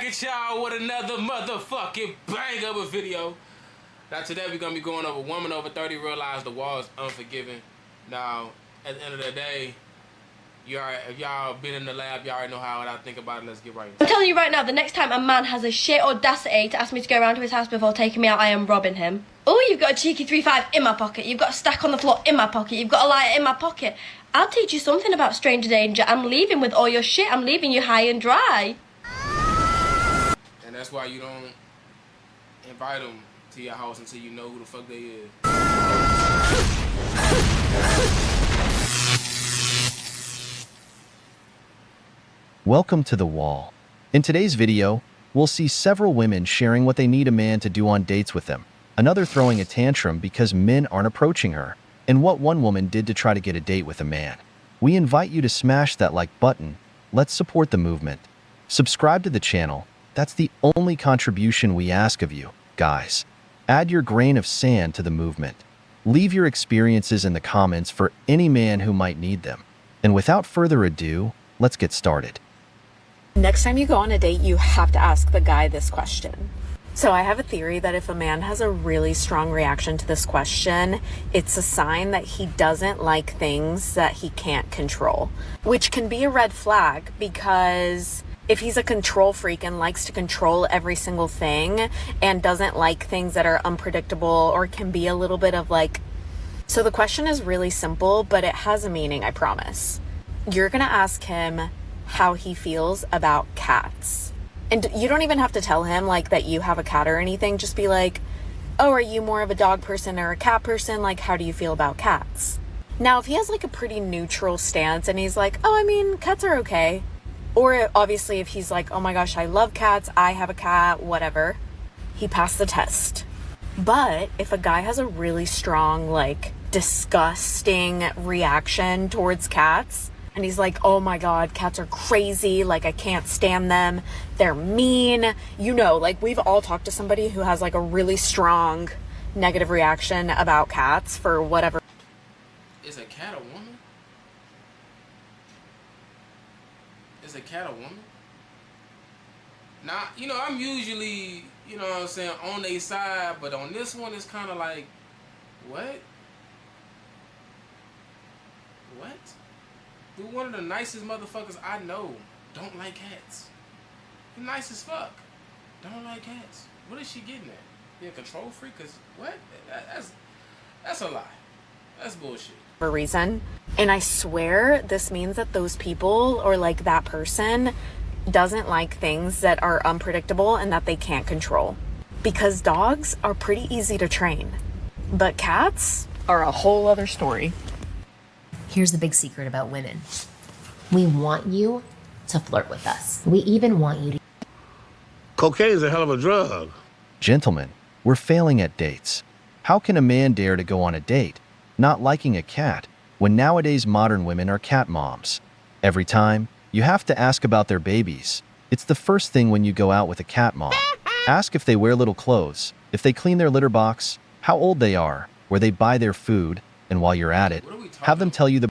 at y'all with another motherfucking bang of a video. Now today we're gonna be going over woman over 30 realize the wall is unforgiving. Now, at the end of the day, if y'all been in the lab, y'all already know how I think about it. Let's get right into it. I'm telling you right now, the next time a man has a shit audacity to ask me to go around to his house before taking me out, I am robbing him. Oh, you've got a cheeky 3.5 in my pocket. You've got a stack on the floor in my pocket. You've got a lighter in my pocket. I'll teach you something about stranger danger. I'm leaving with all your shit. I'm leaving you high and dry. And that's why you don't invite them to your house until you know who the fuck they is. Welcome to The Wall. In today's video, we'll see several women sharing what they need a man to do on dates with them, another throwing a tantrum because men aren't approaching her, and what one woman did to try to get a date with a man. We invite you to smash that like button. Let's support the movement. Subscribe to the channel. That's the only contribution we ask of you, guys. Add your grain of sand to the movement. Leave your experiences in the comments for any man who might need them. And without further ado, let's get started. Next time you go on a date, you have to ask the guy this question. So I have a theory that if a man has a really strong reaction to this question, it's a sign that he doesn't like things that he can't control, which can be a red flag because if he's a control freak and likes to control every single thing and doesn't like things that are unpredictable or can be a little bit of like... So the question is really simple, but it has a meaning, I promise. You're gonna ask him how he feels about cats. And you don't even have to tell him like that you have a cat or anything. Just be like, oh, are you more of a dog person or a cat person? Like, how do you feel about cats? Now, if he has like a pretty neutral stance and he's like, oh, I mean, cats are okay. Or obviously if he's like, oh my gosh, I love cats, I have a cat, whatever, he passed the test. But if a guy has a really strong, like, disgusting reaction towards cats, and he's like, oh my God, cats are crazy. Like, I can't stand them. They're mean. You know, like, we've all talked to somebody who has like a really strong negative reaction about cats for whatever. Is a cat a woman? Is a cat a woman? Now, you know, I'm usually, you know what I'm saying, on their side, but on this one, it's kind of like, what? What? Dude, one of the nicest motherfuckers I know don't like cats. He's nice as fuck. Don't like cats. What is she getting at? You a control freak? Cause what? That's a lie. That's bullshit. For a reason. And I swear this means that those people or like that person doesn't like things that are unpredictable and that they can't control. Because dogs are pretty easy to train. But cats are a whole other story. Here's the big secret about women. We want you to flirt with us. We even want you to... Cocaine's a hell of a drug. Gentlemen, we're failing at dates. How can a man dare to go on a date, not liking a cat, when nowadays modern women are cat moms? Every time, you have to ask about their babies. It's the first thing when you go out with a cat mom. Ask if they wear little clothes, if they clean their litter box, how old they are, where they buy their food, and while you're at it, have them tell you the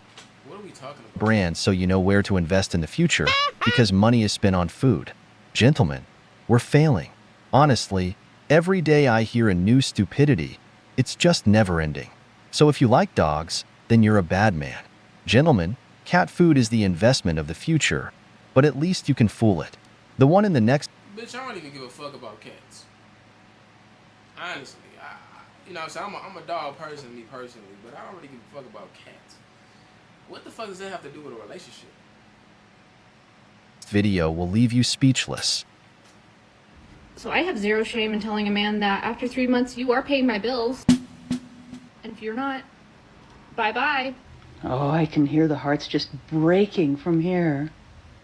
brand so you know where to invest in the future, because money is spent on food. Gentlemen, we're failing. Honestly, every day I hear a new stupidity. It's just never ending. So if you like dogs, then you're a bad man. Gentlemen, cat food is the investment of the future, but at least you can fool it. The one in the next... Bitch, I don't even give a fuck about cats. Honestly, you know what I'm saying? I'm a dog person, me personally, but I don't really give a fuck about cats. What the fuck does that have to do with a relationship? Video will leave you speechless. So I have zero shame in telling a man that after 3 months you are paying my bills. And if you're not, bye-bye. Oh, I can hear the hearts just breaking from here.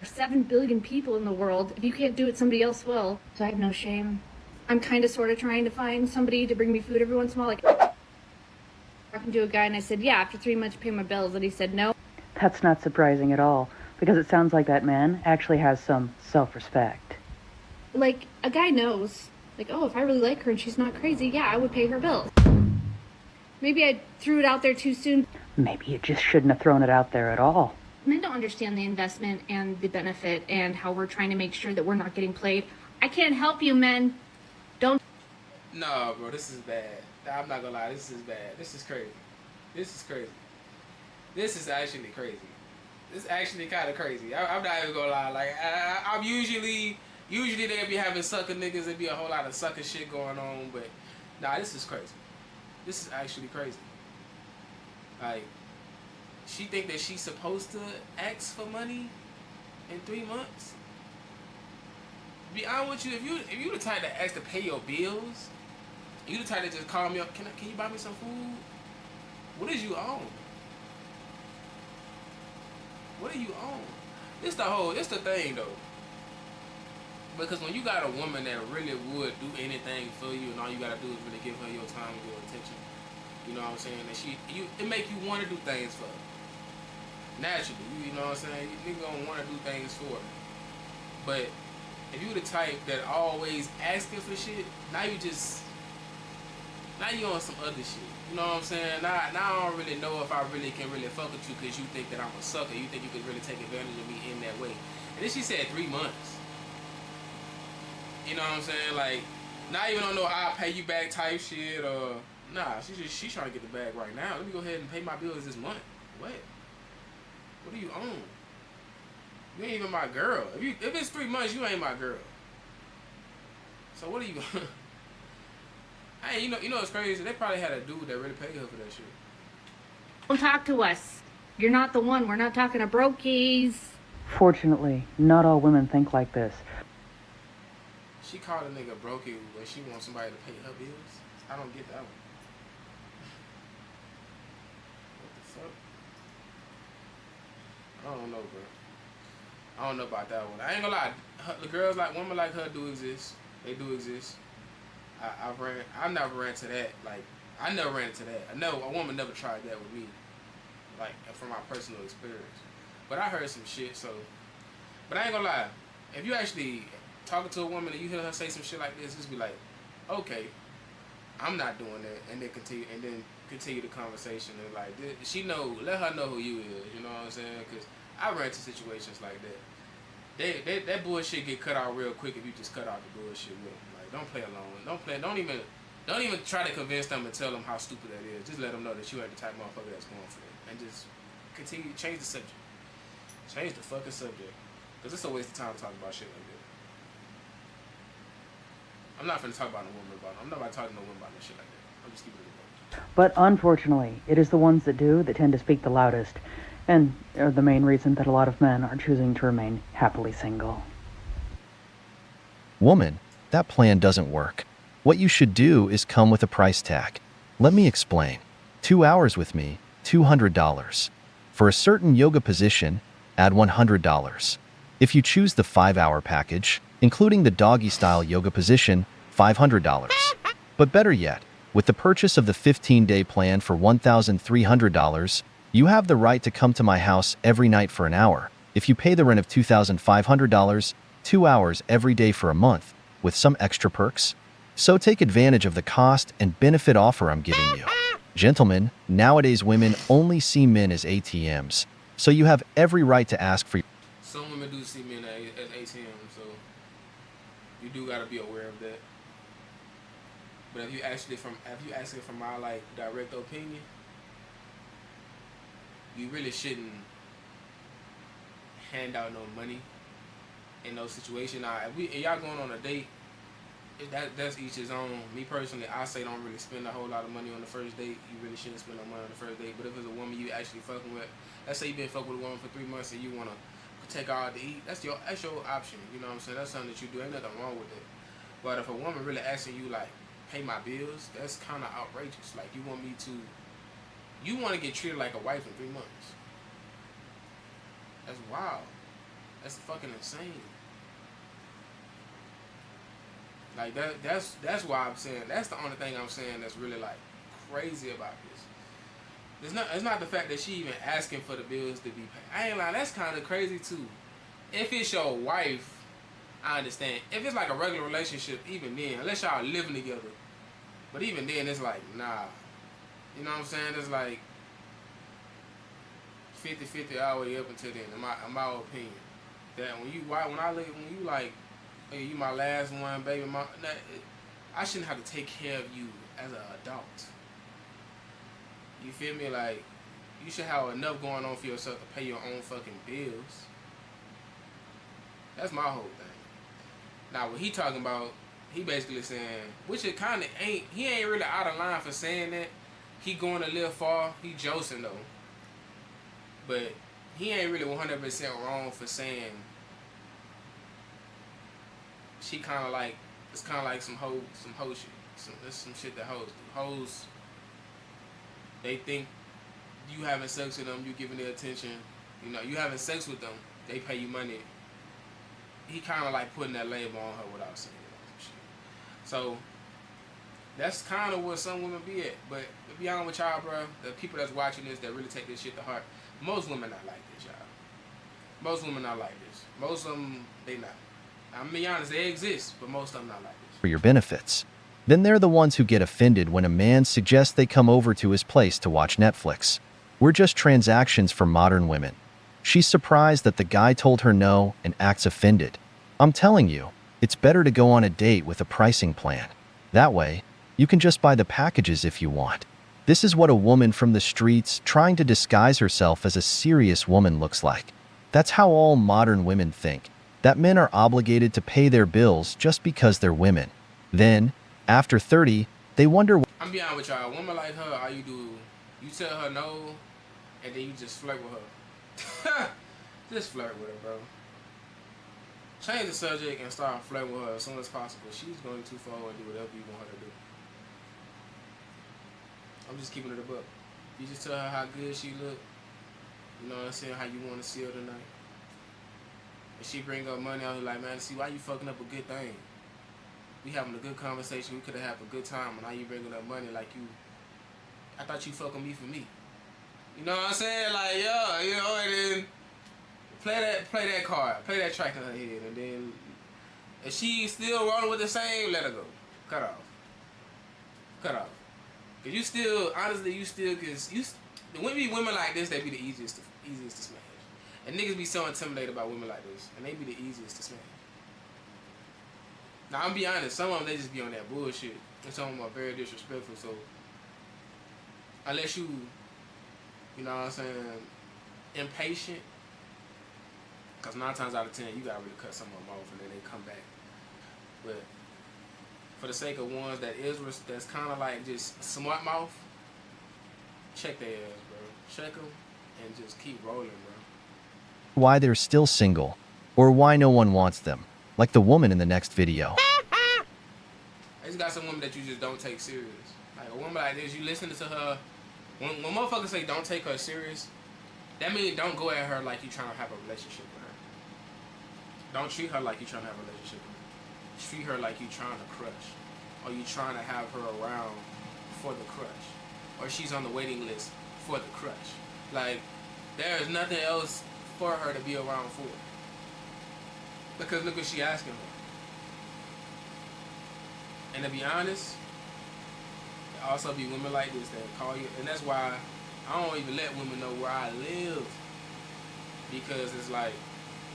There's 7 billion people in the world. If you can't do it, somebody else will. So I have no shame. I'm kind of sort of trying to find somebody to bring me food every once in a while. Like, talking to a guy and I said, yeah, after 3 months you pay my bills. And he said, no. That's not surprising at all, because it sounds like that man actually has some self-respect. Like, a guy knows. Like, oh, if I really like her and she's not crazy, yeah, I would pay her bills. Maybe I threw it out there too soon. Maybe you just shouldn't have thrown it out there at all. Men don't understand the investment and the benefit and how we're trying to make sure that we're not getting played. I can't help you, men. Don't. No, bro, this is bad. I'm not gonna lie, this is bad. This is crazy. This is crazy. This is actually crazy. This is actually kind of crazy. I'm not even gonna lie. Like, I'm usually they be having sucker niggas. There be a whole lot of sucker shit going on, but nah, this is crazy. This is actually crazy. Like, she think that she's supposed to ask for money in 3 months. Be honest with you, if you the type that ask to pay your bills, you the type that just call me up. Can you buy me some food? What is you on? What are you on? It's the thing though. Because when you got a woman that really would do anything for you, and all you gotta do is really give her your time and your attention, you know what I'm saying? And it make you want to do things for her. Naturally, you know what I'm saying? You nigga gonna want to do things for her. But if you the type that always asking for shit, now you on some other shit. You know what I'm saying? Now I don't really know if I really can really fuck with you because you think that I'm a sucker. You think you could really take advantage of me in that way. And then she said 3 months. You know what I'm saying? Like, not even on no I'll pay you back type shit or nah, she's trying to get the bag right now. Let me go ahead and pay my bills this month. What? What do you own? You ain't even my girl. If it's 3 months, you ain't my girl. So what are you hey, you know what's crazy? They probably had a dude that really paid her for that shit. Don't talk to us. You're not the one. We're not talking to brokies. Fortunately, not all women think like this. She called a nigga brokey when she wants somebody to pay her bills. I don't get that one. What the fuck? I don't know, bro. I don't know about that one. I ain't gonna lie. The girls like women like her do exist. They do exist. I never ran to that. Like, I never ran into that. A woman never tried that with me. Like, from my personal experience. But I heard some shit, so. But I ain't gonna lie. If you actually talking to a woman and you hear her say some shit like this, just be like, okay, I'm not doing that, and then continue the conversation and like let her know who you is, you know what I'm saying? Because I ran into situations like that. That bullshit get cut out real quick if you just cut out the bullshit with them. Like, don't play along. Don't even try to convince them and tell them how stupid that is. Just let them know that you ain't the type of motherfucker that's going for it, and just continue change the subject. Change the fucking subject, because it's a waste of time to talk about shit like that. I'm not finna talk about no woman about it. I'm not about to talk to no woman about no shit like that. I'm just keeping it real. But unfortunately, it is the ones that do that tend to speak the loudest, and are the main reason that a lot of men are choosing to remain happily single. Woman, that plan doesn't work. What you should do is come with a price tag. Let me explain. 2 hours with me, $200. For a certain yoga position, add $100. If you choose the 5-hour package, including the doggy-style yoga position, $500. But better yet, with the purchase of the 15-day plan for $1,300, you have the right to come to my house every night for an hour. If you pay the rent of $2,500, 2 hours every day for a month, with some extra perks. So take advantage of the cost and benefit offer I'm giving you. Gentlemen, nowadays women only see men as ATMs, so you have every right to ask for. Some women do see men as ATMs, so you do gotta be aware of that. But if you ask it from my like direct opinion, you really shouldn't hand out no money in those situations. Now, if y'all going on a date, that's each his own. Me personally, I say don't really spend a whole lot of money on the first date. You really shouldn't spend no money on the first date. But if it's a woman you actually fucking with, let's say you been fucking with a woman for 3 months and you wanna take her out to eat, that's your option. You know what I'm saying? That's something that you do. Ain't nothing wrong with it. But if a woman really asking you like, pay my bills, that's kind of outrageous. Like, you want to get treated like a wife in 3 months. That's wild. That's fucking insane. Like, that's why I'm saying, that's the only thing I'm saying that's really like crazy about this. It's not the fact that she even asking for the bills to be paid. I ain't lying, that's kind of crazy too. If it's your wife, I understand. If it's like a regular relationship, even then, unless y'all living together, but even then, it's like, nah. You know what I'm saying? It's like 50-50 all the way up until then, in my opinion. That when you like Hey, you my last one, baby. I shouldn't have to take care of you as an adult. You feel me? Like, you should have enough going on for yourself to pay your own fucking bills. That's my whole thing. Now, what he talking about, he basically saying, which it kind of ain't, he ain't really out of line for saying that. He going a little far. He josing, though. But he ain't really 100% wrong for saying she kind of like, it's kind of like some hoe shit. Some shit that hoes do. Hoes, they think you having sex with them, you giving their attention. You know, you having sex with them, they pay you money. He kind of like putting that label on her without saying it. So that's kind of where some women be at. But to be honest with y'all, bro, the people that's watching this that really take this shit to heart, most women not like this, y'all. Most women not like this. Most of them, they not. I'm gonna be honest, they exist, but most of them not like this. For your benefits. Then they're the ones who get offended when a man suggests they come over to his place to watch Netflix. We're just transactions for modern women. She's surprised that the guy told her no and acts offended. I'm telling you, it's better to go on a date with a pricing plan. That way, you can just buy the packages if you want. This is what a woman from the streets trying to disguise herself as a serious woman looks like. That's how all modern women think, that men are obligated to pay their bills just because they're women. Then, after 30, they wonder I'm be honest with y'all, a woman like her, all you do, you tell her no, and then you just flirt with her. Just flirt with her, bro. Change the subject and start flirting with her as soon as possible. She's going too far and do whatever you want her to do. I'm just keeping it a buck. You just tell her how good she look. You know what I'm saying? How you want to see her tonight. And she bring up money, I was like, man, see, why you fucking up a good thing? We having a good conversation. We could have had a good time. And now you bringing up money like you, I thought you fucking me for me. You know what I'm saying? Like, yeah, you know, and then play that card. Play that track in her head. And then if she still rolling with the same, let her go. Cut off. Cut off. Cause you still, honestly, you still, cause when we women like this, they be the easiest to smash. And niggas be so intimidated by women like this, and they be the easiest to smash. Now I'm be honest, some of them they just be on that bullshit, and some of them are very disrespectful. So unless you know what I'm saying, impatient, cause 9 times out of 10 you gotta really cut some of them off, and then they come back. But for the sake of ones that's kind of like just smart mouth, check their ass, bro. Check them and just keep rolling, bro. why they're still single, or why no one wants them, like the woman in the next video. I just got some women that you just don't take serious. Like a woman like this, you listening to her, when motherfuckers say don't take her serious, that means don't go at her like you trying to have a relationship with her. Don't treat her like you trying to have a relationship with her. Treat her like you trying to crush, or you trying to have her around for the crush, or she's on the waiting list for the crush. Like, there is nothing else for her to be around for. Because look what she asking for. And to be honest, there also be women like this that call you, and that's why I don't even let women know where I live. Because it's like,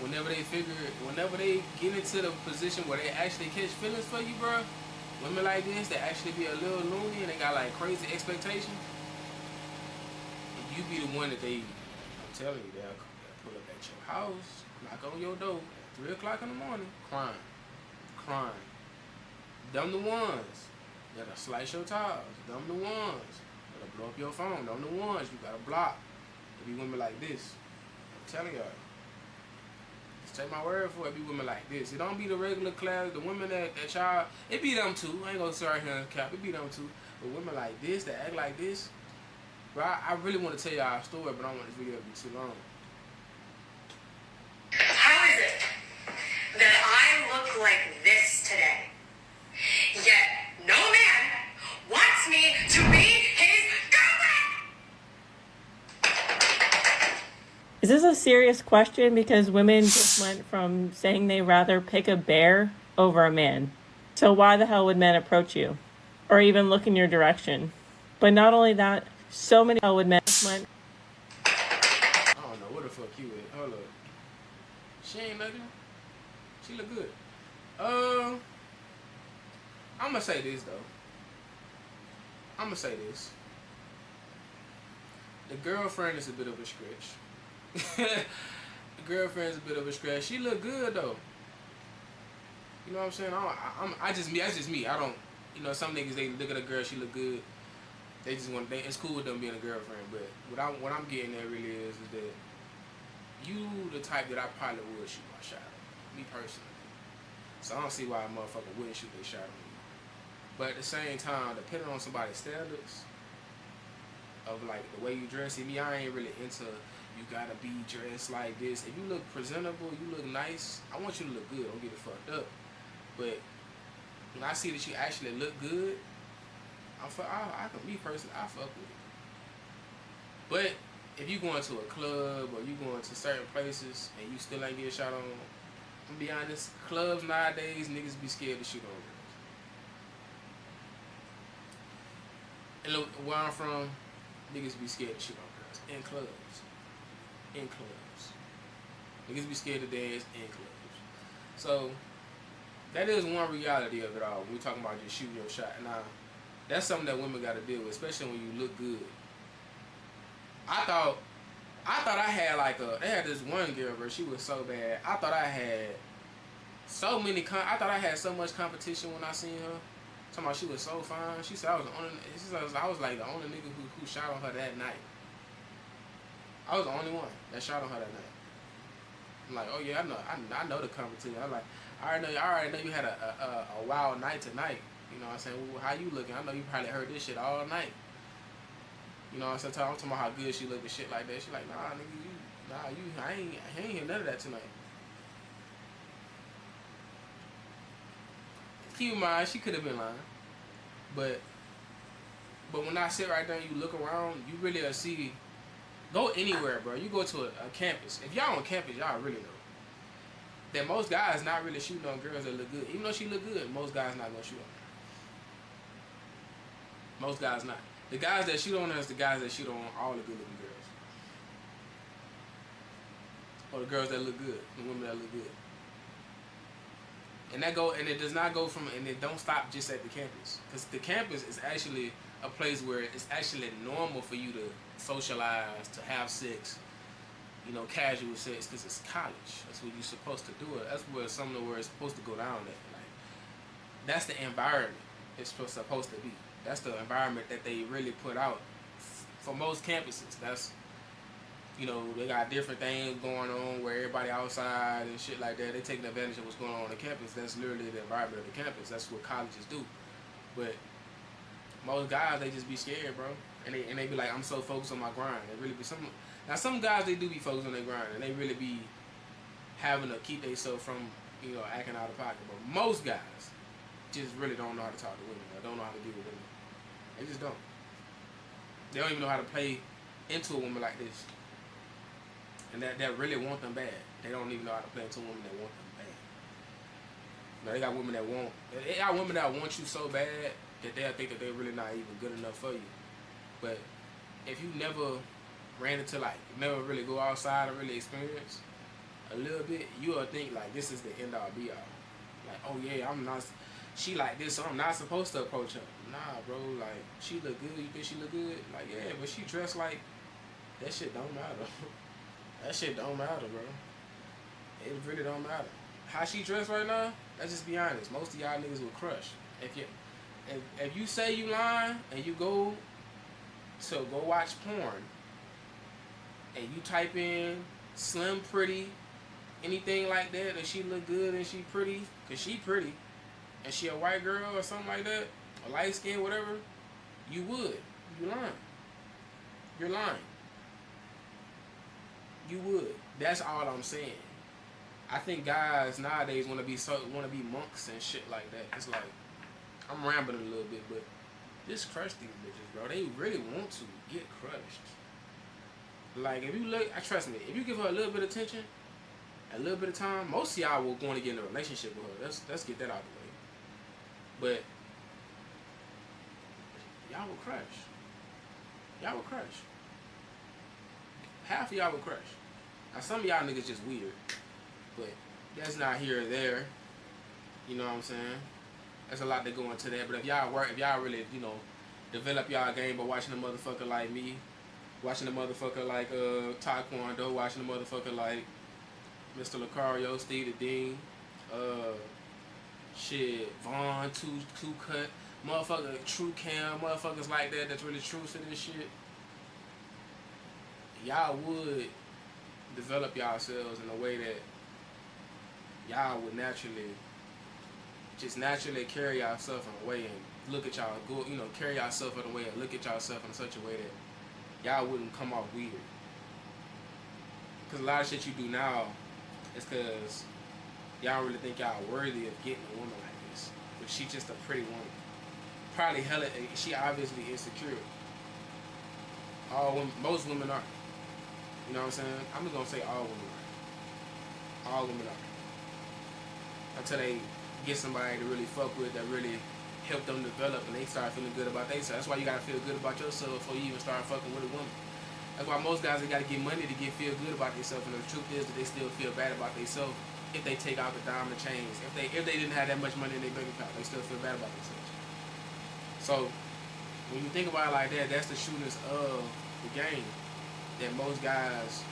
whenever they get into the position where they actually catch feelings for you, bro, women like this that actually be a little loony and they got like crazy expectations, you be the one that I'm telling you, they'll pull up at your house, knock on your door at 3 o'clock in the morning, crying. Them the ones that'll slice your tires. Them the ones that'll blow up your phone. Them the ones you gotta block. It be women like this. I'm telling y'all. Just take my word for it. Be women like this. It don't be the regular class. The women that y'all, it be them too. I ain't gonna sit right here and cap. It be them too. But women like this that act like this. Bro, I really want to tell y'all a story, but I don't want this video to be too long. How is it that I look like this today, yet no man wants me to be his girlfriend? Is this a serious question? Because women just went from saying they rather pick a bear over a man. So why the hell would men approach you? Or even look in your direction? But not only that, so many hell would men just went. I don't know where the fuck you at. Hold up. She ain't nothing. She look good. I'm gonna say this though. I'm gonna say this. The girlfriend is a bit of a stretch. The girlfriend's a bit of a stretch. She look good though. You know what I'm saying? I just me. That's just me. I don't. You know, some niggas they look at a girl, she look good. They just want. It's cool with them being a girlfriend. But what I'm getting at really is that you the type that I probably would shoot my shot at. Me personally. So I don't see why a motherfucker wouldn't shoot their shot on you. But at the same time, depending on somebody's standards of like the way you dress, see me, I ain't really into you gotta be dressed like this. If you look presentable, you look nice, I want you to look good. Don't get it fucked up. But when I see that you actually look good, I can me personally, I fuck with it. But if you going to a club or you going to certain places and you still ain't get shot on, I'm gonna be honest, clubs nowadays, niggas be scared to shoot on girls. And look, where I'm from, niggas be scared to shoot on girls. In clubs. In clubs. Niggas be scared to dance in clubs. So, that is one reality of it all. When we talking about just shooting your shot. Now, that's something that women gotta deal with, especially when you look good. I thought I had like they had this one girl, bro, she was so bad. I thought I had so much competition when I seen her. Talking about she was so fine. She said I was like the only nigga who shot on her that night. I was the only one that shot on her that night. I'm like, oh yeah, I know the competition. I'm like, I already know you had a wild night tonight. You know what I'm saying? Well, how you looking? I know you probably heard this shit all night. You know what I'm saying? I'm talking about how good she look and shit like that. She like, nah, nigga, I ain't hear none of that tonight. Keep in mind, she could have been lying. But when I sit right there and you look around, you really see, go anywhere, bro. You go to a campus. If y'all on campus, y'all really know that most guys not really shooting on girls that look good. Even though she look good, most guys not gonna shoot on her. Most guys not. The guys that shoot on her is the guys that shoot on all the good looking girls. Or the girls that look good. The women that look good. And it does not go from, and it don't stop just at the campus. Because the campus is actually a place where it's actually normal for you to socialize, to have sex, you know, casual sex, because it's college. That's what you're supposed to do. That's where some of the where it's supposed to go down at. Like, that's the environment it's supposed to be. That's the environment that they really put out for most campuses. That's, you know, they got different things going on where everybody outside and shit like that. They taking advantage of what's going on the campus. That's literally the environment of the campus. That's what colleges do. But most guys, they just be scared, bro. And they be like, I'm so focused on my grind. They really be some guys, they do be focused on their grind, and they really be having to keep themselves from, you know, acting out of pocket. But most guys just really don't know how to talk to women or don't know how to deal with women. They just don't. They don't even know how to play into a woman like this. And that really want them bad. They don't even know how to play into women that want them bad. Now, they got women that want you so bad that they'll think that they're really not even good enough for you. But if you never ran into, like, never really go outside and really experience a little bit, you'll think like this is the end all be all. Like, oh yeah, she like this, so I'm not supposed to approach her. Nah, bro, like, she look good, you think she look good? Like, yeah, but she dressed like, that shit don't matter. That shit don't matter, bro. It really don't matter. How she dressed right now, let's just be honest, most of y'all niggas will crush. If you say you lying and you go watch porn and you type in slim pretty, anything like that, and she look good and she pretty, cause she pretty, and she a white girl or something like that, or light skin, whatever, you would. You lying. You're lying. You would. That's all I'm saying. I think guys nowadays want to be monks and shit like that. It's like, I'm rambling a little bit, but just crush these bitches, bro. They really want to get crushed. Like, if you look, trust me, if you give her a little bit of attention, a little bit of time, most of y'all will want to get in a relationship with her. Let's get that out of the way. But y'all will crush. Y'all will crush. Half of y'all will crush. Now, some of y'all niggas just weird, but that's not here or there. You know what I'm saying? There's a lot to go into that. But if y'all really, you know, develop y'all game by watching a motherfucker like me, watching a motherfucker like Taekwondo, watching a motherfucker like Mr. Lucario, Steve the Dean, shit, Vaughn, two cut, motherfucker, True Cam, motherfuckers like that that's really true to this shit, y'all would develop yourselves in a way that y'all would naturally carry yourself in a way and look at y'all, go, you know, carry yourself in a way and look at yourself in such a way that y'all wouldn't come off weird. Because a lot of shit you do now is because y'all really think y'all worthy of getting a woman like this. But she just a pretty woman. Probably hella, she obviously insecure. All women, most women are. You know what I'm saying? I'm just gonna say all women are. All women are. Until they get somebody to really fuck with, that really help them develop, and they start feeling good about themselves. That's why you gotta feel good about yourself before you even start fucking with a woman. That's why most guys, they gotta get money to feel good about themselves, and the truth is that they still feel bad about themselves if they take out the diamond chains. If they didn't have that much money in their bank account, they still feel bad about themselves. So when you think about it like that, that's the shooters of the game that most guys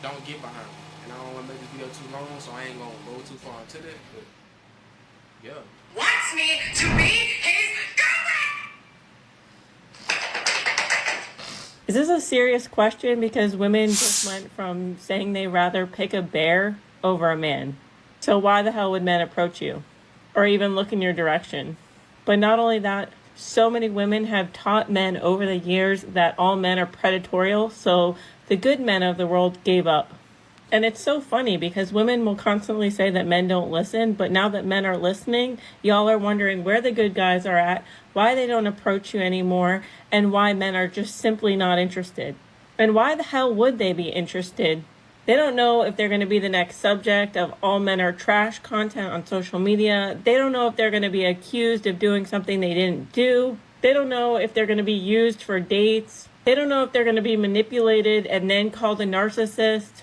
don't get behind. And I don't want to make this video too long, so I ain't gonna go too far into that. But yeah. Wants me to be his girlfriend. Is this a serious question? Because women just went from saying they rather pick a bear over a man. So why the hell would men approach you? Or even look in your direction? But not only that, so many women have taught men over the years that all men are predatorial, so the good men of the world gave up. And it's so funny because women will constantly say that men don't listen, but now that men are listening, y'all are wondering where the good guys are at, why they don't approach you anymore, and why men are just simply not interested. And why the hell would they be interested? They don't know if they're going to be the next subject of all men are trash content on social media. They don't know if they're going to be accused of doing something they didn't do. They don't know if they're going to be used for dates. They don't know if they're going to be manipulated and then called a narcissist.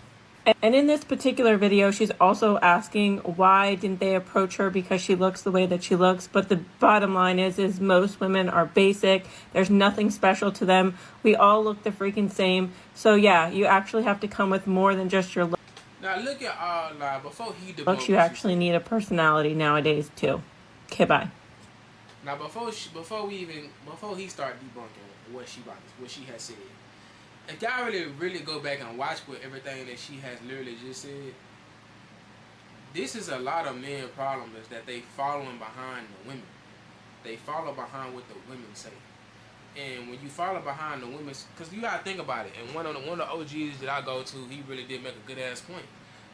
And in this particular video, she's also asking why didn't they approach her because she looks the way that she looks. But the bottom line is most women are basic. There's nothing special to them. We all look the freaking same. So yeah, you actually have to come with more than just your looks. Now look at all before he debunked. You actually need a personality nowadays too. Okay, bye. Now before he start debunking what she has said. If y'all really go back and watch with everything that she has literally just said, this is a lot of men problem is that they following behind the women. They follow behind what the women say. And when you follow behind the women, because you gotta think about it, and one of the OGs that I go to, he really did make a good ass point.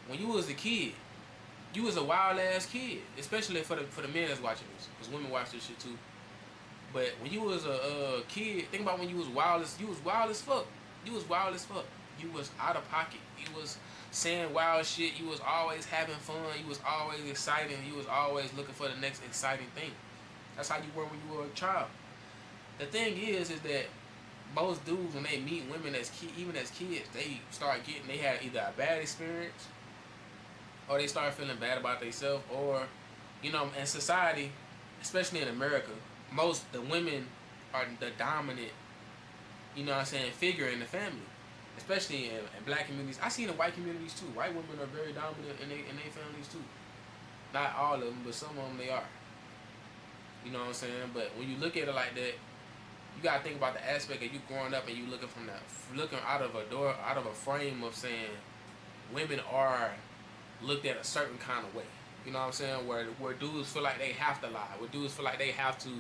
When you was a kid, you was a wild ass kid, especially for the men that's watching this, because women watch this shit too. But when you was a kid, think about when you was wild as fuck. You was wild as fuck. You was out of pocket. You was saying wild shit. You was always having fun. You was always excited. You was always looking for the next exciting thing. That's how you were when you were a child. The thing is that most dudes, when they meet women even as kids, they had either a bad experience or they start feeling bad about themselves, or, you know, in society, especially in America, the women are the dominant, you know what I'm saying, figure in the family, especially in black communities. I see it in white communities too. White women are very dominant in their families too. Not all of them, but some of them they are. You know what I'm saying? But when you look at it like that, you gotta think about the aspect of you growing up and you looking out of a frame of saying women are looked at a certain kind of way. You know what I'm saying? Where dudes feel like they have to lie. Where dudes feel like they have to,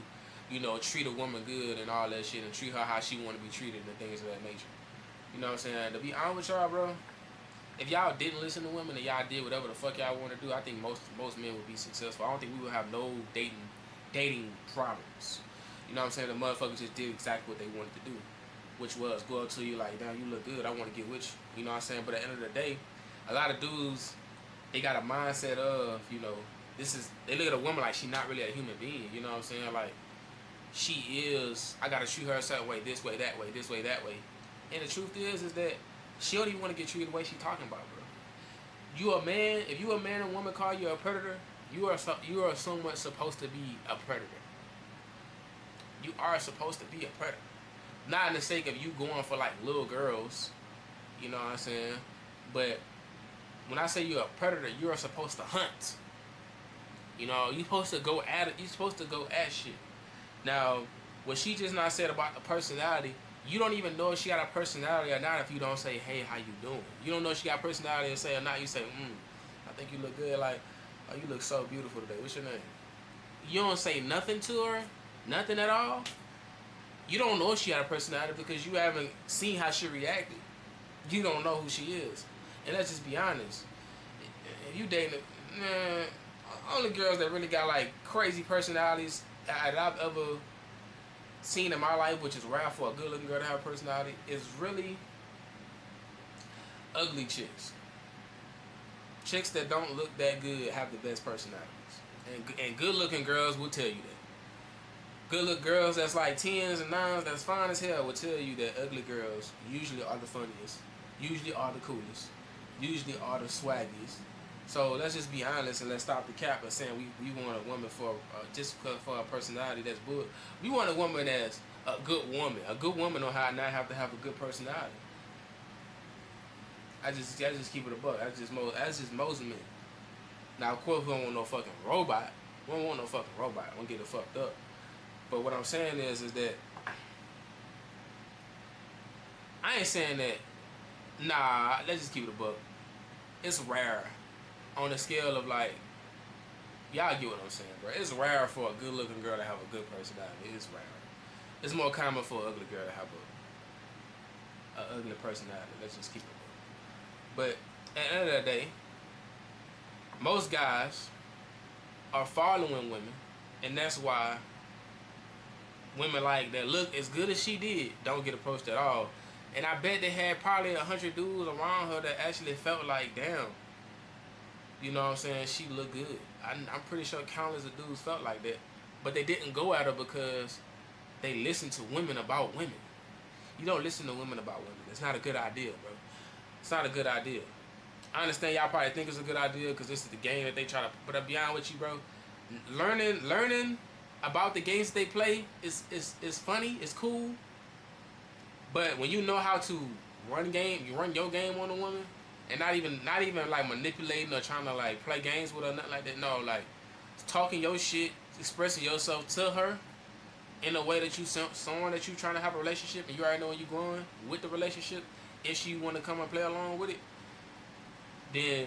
you know, treat a woman good and all that shit and treat her how she want to be treated and things of that nature. You know what I'm saying? To be honest with y'all, bro, if y'all didn't listen to women and y'all did whatever the fuck y'all want to do, I think most men would be successful. I don't think we would have no dating problems. You know what I'm saying? The motherfuckers just did exactly what they wanted to do, which was go up to you like, damn, you look good, I want to get with you. You know what I'm saying? But at the end of the day, a lot of dudes, they got a mindset of, you know, they look at a woman like she not really a human being. You know what I'm saying? Like, she is, I gotta treat her a certain way, this way, that way, this way, that way. And the truth is that she don't even want to get treated the way she talking about, bro. If you a man and woman call you a predator, you are somewhat supposed to be a predator. You are supposed to be a predator. Not in the sake of you going for like little girls, you know what I'm saying? But when I say you're a predator, you're supposed to hunt. You know, you're supposed to go at it. You're supposed to go at shit. Now, what she just not said about the personality, you don't even know if she got a personality or not if you don't say, hey, how you doing? You don't know if she got personality and say or not. You say, I think you look good. Like, oh, you look so beautiful today. What's your name? You don't say nothing to her, nothing at all. You don't know if she got a personality because you haven't seen how she reacted. You don't know who she is. And let's just be honest. If you dating, only girls that really got like crazy personalities that I've ever seen in my life, which is rare for a good looking girl to have a personality, is really ugly chicks. Chicks that don't look that good have the best personalities. And good looking girls will tell you that. Good look girls that's like 10s and 9s that's fine as hell will tell you that ugly girls usually are the funniest, usually are the coolest, usually are the swaggiest. So let's just be honest and let's stop the cap of saying we want a woman for just for a personality that's good. We want a woman that's a good woman. A good woman don't have to have a good personality. I just keep it a buck. That's just most men. Now of course we don't want no fucking robot. We don't want no fucking robot. We don't get it fucked up. But what I'm saying is that I ain't saying that. Nah, let's just keep it a buck. It's rare on the scale of like, y'all get what I'm saying, bro. It's rare for a good-looking girl to have a good personality. It's rare. It's more common for an ugly girl to have a ugly personality. Let's just keep it a buck. But at the end of the day, most guys are following women, and that's why women like that look as good as she did don't get approached at all. And I bet they had probably 100 dudes around her that actually felt like, damn, you know what I'm saying, she looked good. I'm pretty sure countless of dudes felt like that. But they didn't go at her because they listened to women about women. You don't listen to women about women. It's not a good idea, bro. It's not a good idea. I understand y'all probably think it's a good idea because this is the game that they try to... But I'll be honest with you, bro. Learning about the games they play is funny, it's cool. But when you know how to run your game on a woman, and not even like manipulating or trying to like play games with her, nothing like that. No, like talking your shit, expressing yourself to her in a way that you someone that you trying to have a relationship, and you already know where you going with the relationship. If she want to come and play along with it, then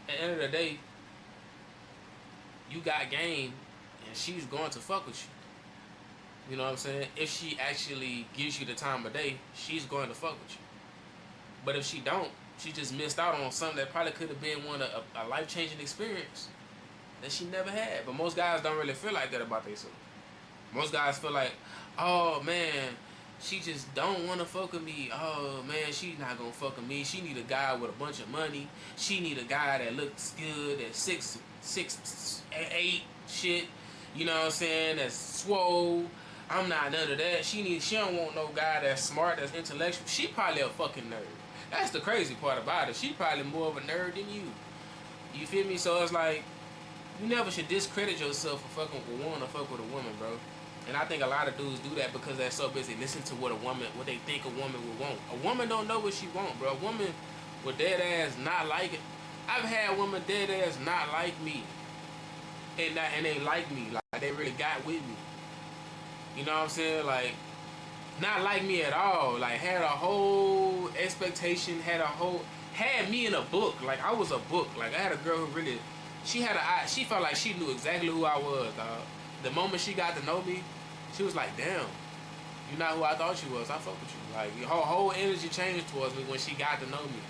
at the end of the day, you got game, and she's going to fuck with you. You know what I'm saying? If she actually gives you the time of day, she's going to fuck with you. But if she don't, she just missed out on something that probably could have been a life-changing experience that she never had. But most guys don't really feel like that about themselves. Most guys feel like, oh man, she just don't want to fuck with me. Oh man, she's not gonna fuck with me. She need a guy with a bunch of money. She need a guy that looks good, at 6'8" shit. You know what I'm saying? That's swole. I'm not none of that. She don't want no guy that's smart, that's intellectual. She probably a fucking nerd. That's the crazy part about it. She probably more of a nerd than you. You feel me? So it's like, you never should discredit yourself for fucking with a woman or fuck with a woman, bro. And I think a lot of dudes do that because they're so busy listening to what they think a woman would want. A woman don't know what she want, bro. A woman with dead ass not like it. I've had women dead ass not like me. And they like me. Like they really got with me. You know what I'm saying? Like, not like me at all. Like, had a whole expectation, had me in a book. Like, I was a book. Like, I had a girl who really, she felt like she knew exactly who I was, dog. The moment she got to know me, she was like, damn, you're not who I thought you was. I fuck with you. Like, her whole energy changed towards me when she got to know me.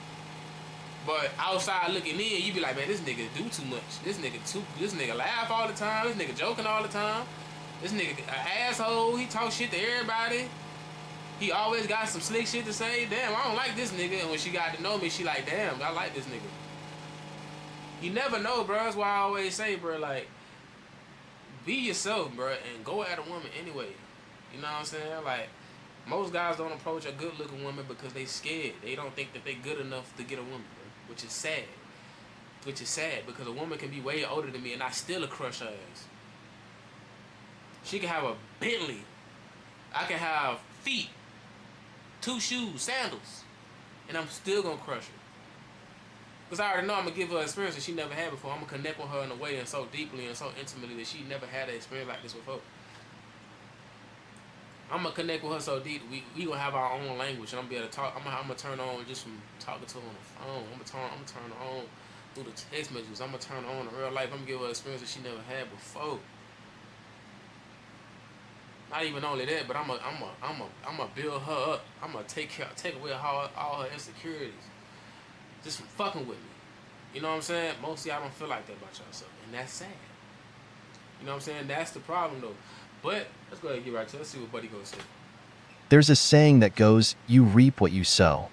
But outside looking in, you be like, man, this nigga do too much. This nigga laugh all the time. This nigga joking all the time. This nigga an asshole. He talk shit to everybody. He always got some slick shit to say. Damn, I don't like this nigga. And when she got to know me, she like, damn, I like this nigga. You never know, bro. That's why I always say, bro, like, be yourself, bro, and go at a woman anyway. You know what I'm saying? Like, most guys don't approach a good-looking woman because they scared. They don't think that they good enough to get a woman, bro, which is sad. which is sad because a woman can be way older than me and I still crush her ass. She can have a Bentley. I can have feet, 2 shoes, sandals, and I'm still gonna crush her. Because I already know I'm gonna give her an experience that she never had before. I'm gonna connect with her in a way and so deeply and so intimately that she never had an experience like this before. I'm gonna connect with her so deep. We gonna have our own language, and I'm gonna be able to talk. I'm gonna turn on just from talking to her on the phone. I'm gonna turn on through the text messages. I'm gonna turn on in real life. I'm gonna give her an experience that she never had before. Not even only that, but I'm gonna build her up. I'm gonna take away all her insecurities, just from fucking with me. You know what I'm saying? Most of y'all don't feel like that about yourself, and that's sad. You know what I'm saying? That's the problem, though. But let's go ahead and get right to it. Let's see what Buddy goes to say. There's a saying that goes, you reap what you sow.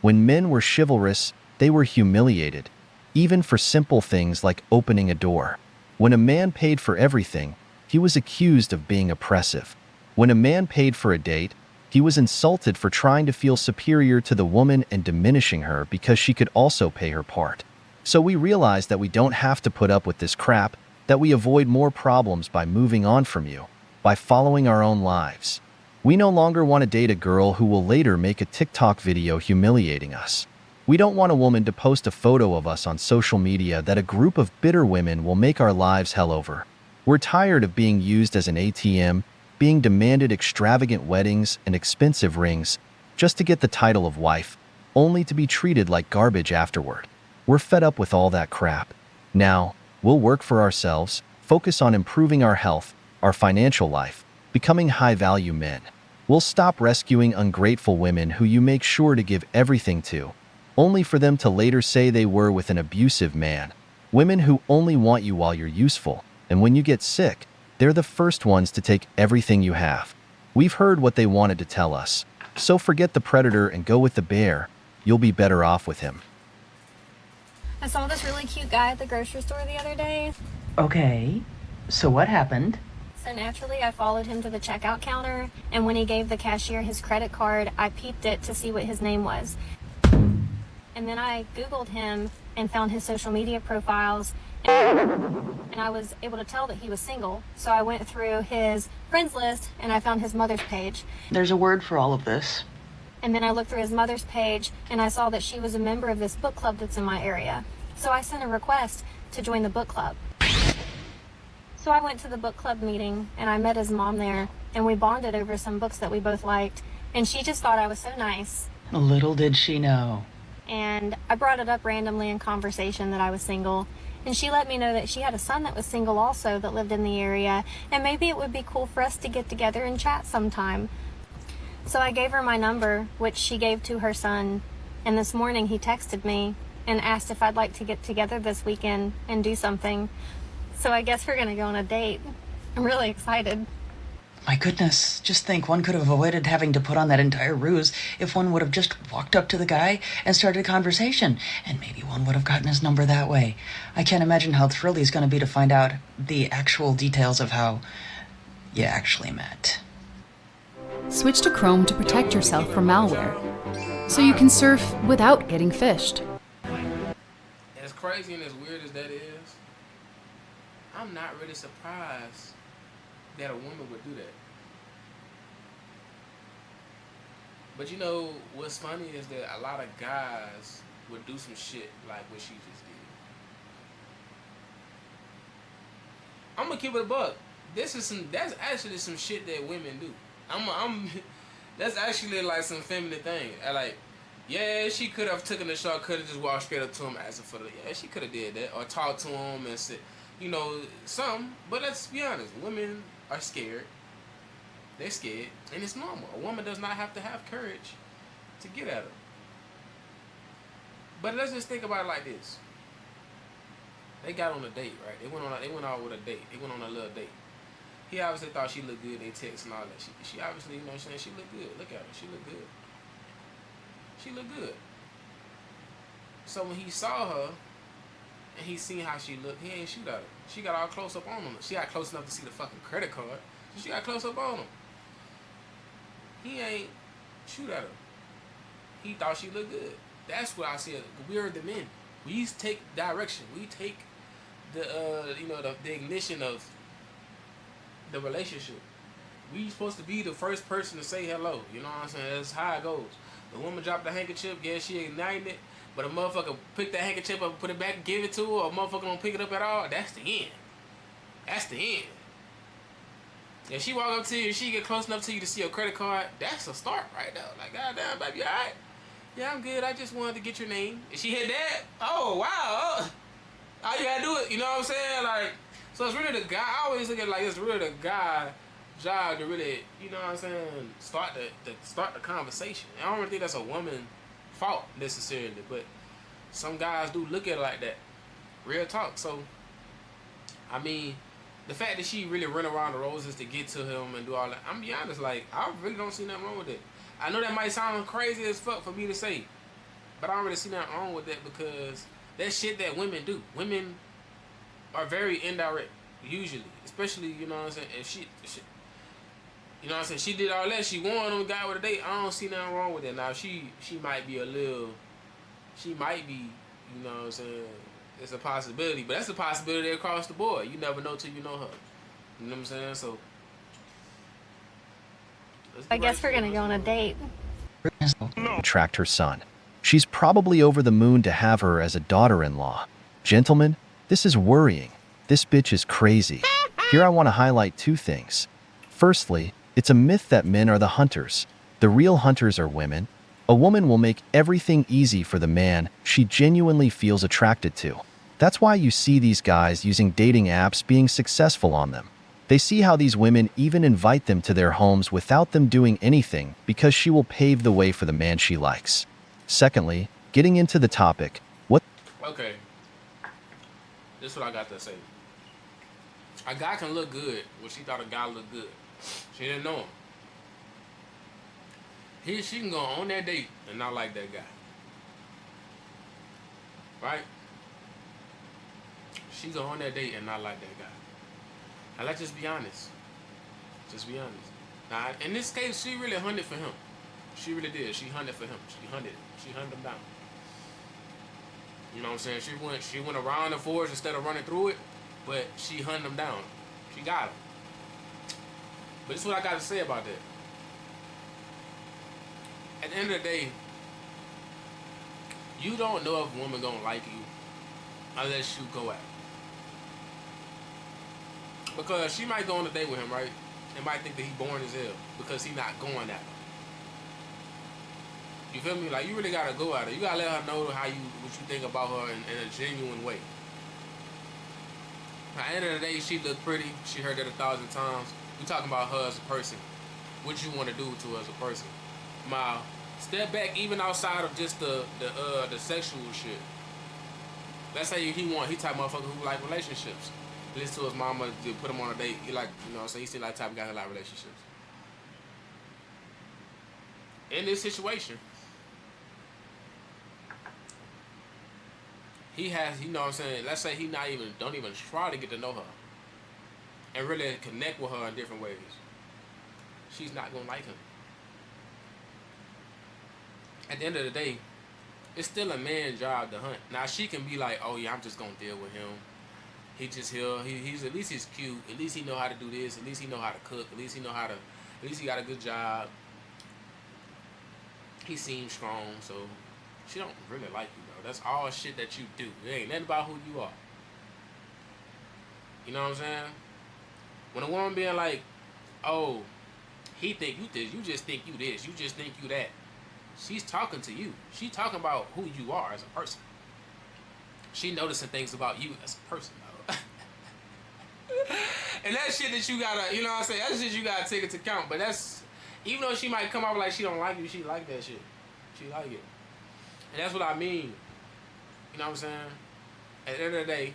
When men were chivalrous, they were humiliated, even for simple things like opening a door. When a man paid for everything, he was accused of being oppressive. When a man paid for a date, he was insulted for trying to feel superior to the woman and diminishing her because she could also pay her part. So we realized that we don't have to put up with this crap, that we avoid more problems by moving on from you, by following our own lives. We no longer want to date a girl who will later make a TikTok video humiliating us. We don't want a woman to post a photo of us on social media that a group of bitter women will make our lives hell over. We're tired of being used as an ATM, being demanded extravagant weddings and expensive rings just to get the title of wife, only to be treated like garbage afterward. We're fed up with all that crap. Now, we'll work for ourselves, focus on improving our health, our financial life, becoming high-value men. We'll stop rescuing ungrateful women who you make sure to give everything to, only for them to later say they were with an abusive man. Women who only want you while you're useful, and when you get sick, they're the first ones to take everything you have. We've heard what they wanted to tell us, so forget the predator and go with the bear. You'll be better off with him. I saw this really cute guy at the grocery store the other day. Okay, so what happened? So naturally, I followed him to the checkout counter, and when he gave the cashier his credit card, I peeped it to see what his name was. And then I Googled him and found his social media profiles, and I was able to tell that he was single. So I went through his friends list, and I found his mother's page. There's a word for all of this. And then I looked through his mother's page, and I saw that she was a member of this book club that's in my area. So I sent a request to join the book club. So I went to the book club meeting, and I met his mom there, and we bonded over some books that we both liked, and she just thought I was so nice. Little did she know. And I brought it up randomly in conversation that I was single, and she let me know that she had a son that was single also that lived in the area, and maybe it would be cool for us to get together and chat sometime. So I gave her my number, which she gave to her son, and this morning he texted me and asked if I'd like to get together this weekend and do something. So I guess we're gonna go on a date. I'm really excited. My goodness, just think, one could have avoided having to put on that entire ruse if one would have just walked up to the guy and started a conversation, and maybe one would have gotten his number that way. I can't imagine how thrilled he's going to be to find out the actual details of how you actually met. Switch to Chrome to protect yourself from malware, so you can surf without getting phished. As crazy and as weird as that is, I'm not really surprised that a woman would do that. But you know, what's funny is that a lot of guys would do some shit like what she just did. I'm gonna keep it a buck. That's actually some shit that women do. That's actually like some feminine thing. Like, yeah, she could have taken the shot, could have just walked straight up to him asking for the, yeah, she could have did that. Or talked to him and said, you know, something. But let's be honest, women are scared. They're scared, and it's normal. A woman does not have to have courage to get at her. But let's just think about it like this. They got on a date, right? They went out with a date. They went on a little date. He obviously thought she looked good. They text and all that. She obviously, you know what I'm saying, she looked good. Look at her. She looked good. She looked good. So when he saw her and he seen how she looked, he ain't shoot at her. She got all close up on him. She got close enough to see the fucking credit card. So she got close up on him. He ain't shoot at her. He thought she looked good. That's what I said. We're the men. We take direction. We take the the ignition of the relationship. We supposed to be the first person to say hello. You know what I'm saying? That's how it goes. The woman dropped the handkerchief, yeah, she ignited it, but a motherfucker pick that handkerchief up, put it back, give it to her, or a motherfucker don't pick it up at all. That's the end. That's the end. If she walk up to you and she get close enough to you to see your credit card, that's a start right there. Like, goddamn, baby, all right? Yeah, I'm good. I just wanted to get your name. And she hit that. Oh, wow. All you gotta do it. You know what I'm saying? Like, so it's really the guy. I always look at it like it's really the guy job to really, you know what I'm saying, start the conversation. I don't really think that's a woman fault necessarily, but some guys do look at it like that. Real talk. So, I mean, the fact that she really run around the roses to get to him and do all that, I'm be honest, like, I really don't see nothing wrong with it. I know that might sound crazy as fuck for me to say, but I don't really see nothing wrong with that because that's shit that women do. Women are very indirect, usually, especially, you know what I'm saying, if she you know what I'm saying, she did all that, she won on the guy with a date, I don't see nothing wrong with it. Now, she might be you know what I'm saying, it's a possibility, but that's a possibility across the board. You never know till you know her. You know what I'm saying? So, I guess we're gonna go on a date. Attract her son. She's probably over the moon to have her as a daughter-in-law. Gentlemen, this is worrying. This bitch is crazy. Here I want to highlight two things. Firstly, it's a myth that men are the hunters. The real hunters are women. A woman will make everything easy for the man she genuinely feels attracted to. That's why you see these guys using dating apps being successful on them. They see how these women even invite them to their homes without them doing anything because she will pave the way for the man she likes. Secondly, getting into the topic, okay, this is what I got to say. A guy can look good when she thought a guy looked good. She didn't know him. She can go on that date and not like that guy. Right? She go on that date and not like that guy. Now let's just be honest. Just be honest. Now in this case, she really hunted for him. She really did. She hunted for him. She hunted him down. You know what I'm saying? She went around the forest instead of running through it, but she hunted him down. She got him. But this is what I got to say about that. At the end of the day, you don't know if a woman gonna like you unless you go at her. Because she might go on a date with him, right? And might think that he boring as hell because he not going at her. You feel me? Like, you really gotta go at her. You gotta let her know what you think about her in a genuine way. At the end of the day, she looked pretty. She heard that 1,000 times. We talking about her as a person. What you want to do to her as a person. Now, step back even outside of just the sexual shit. Let's say he type of motherfucker who like relationships. Listen to his mama to put him on a date. He like, you know what I'm saying? He seem like the type of guy who like relationships. In this situation, he has, you know what I'm saying? Let's say he don't even try to get to know her and really connect with her in different ways. She's not gonna like him. At the end of the day, it's still a man's job to hunt. Now she can be like, oh yeah, I'm just gonna deal with him. He just here. He's at least he's cute. At least he know how to do this. At least he know how to cook. At least he got a good job. He seems strong, so she don't really like you, bro. That's all shit that you do. It ain't nothing about who you are. You know what I'm saying? When a woman being like, oh, he think you this, you just think you this, you just think you that. She's talking to you. She's talking about who you are as a person. She noticing things about you as a person, though. And that shit that you gotta, you know what I'm saying? That's shit you gotta take into account. But that's, even though she might come out like she don't like you, she like that shit. She like it. And that's what I mean. You know what I'm saying? At the end of the day,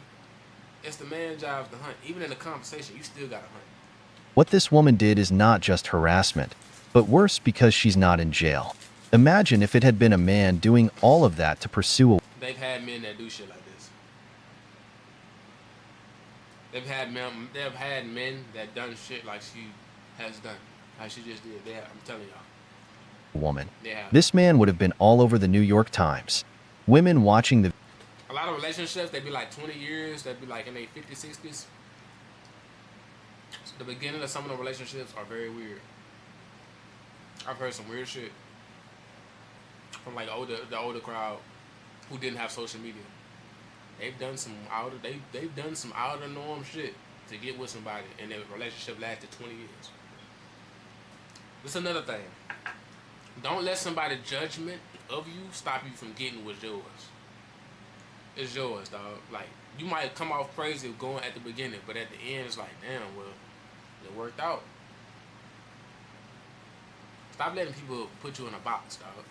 it's the man's job to hunt. Even in the conversation, you still gotta hunt. What this woman did is not just harassment, but worse because she's not in jail. Imagine if it had been a man doing all of that to pursue a... They've had men that do shit like this. They've had men that done shit like she has done. Like she just did. I'm telling y'all. woman. Yeah. This man would have been all over the New York Times. Women watching the... A lot of relationships, they be like 20 years, they be like in their 50s, 60s. So the beginning of some of the relationships are very weird. I've heard some weird shit from like the older crowd who didn't have social media. They've done some they've done some out of the norm shit to get with somebody, and their relationship lasted 20 years. This is another thing. Don't let somebody's judgment of you stop you from getting what's yours. It's yours, dog. Like, you might come off crazy going at the beginning, but at the end, it's like, damn, well, it worked out. Stop letting people put you in a box, dog.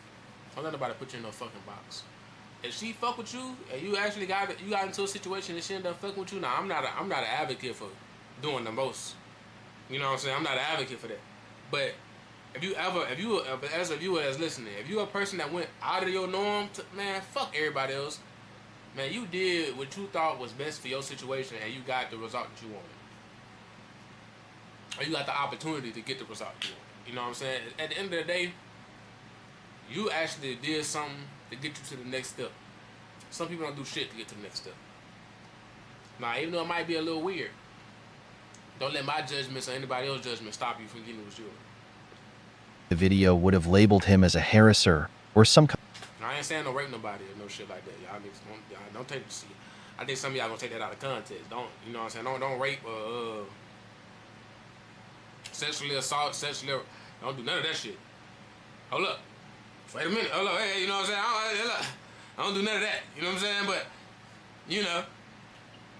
Don't let nobody put you in no fucking box. If she fuck with you and you actually got into a situation and she ended up fucking with you, now I'm not an advocate for doing the most. You know what I'm saying? I'm not an advocate for that. But as a viewer that's listening, if you a person that went out of your norm, man, fuck everybody else. Man, you did what you thought was best for your situation, and you got the result that you wanted. Or you got the opportunity to get the result you wanted. You know what I'm saying? At the end of the day, you actually did something to get you to the next step. Some people don't do shit to get to the next step. Now, even though it might be a little weird, don't let my judgments or anybody else's judgment stop you from getting what's yours. The video would have labeled him as a harasser or some kind. I ain't saying no rape nobody or no shit like that. Y'all don't take it. I think some of y'all gonna take that out of context. Don't, you know what I'm saying? Don't rape or sexually assault, don't do none of that shit. Hold up. Wait a minute. Hold up. Hey, you know what I'm saying? I don't do none of that. You know what I'm saying? But, you know,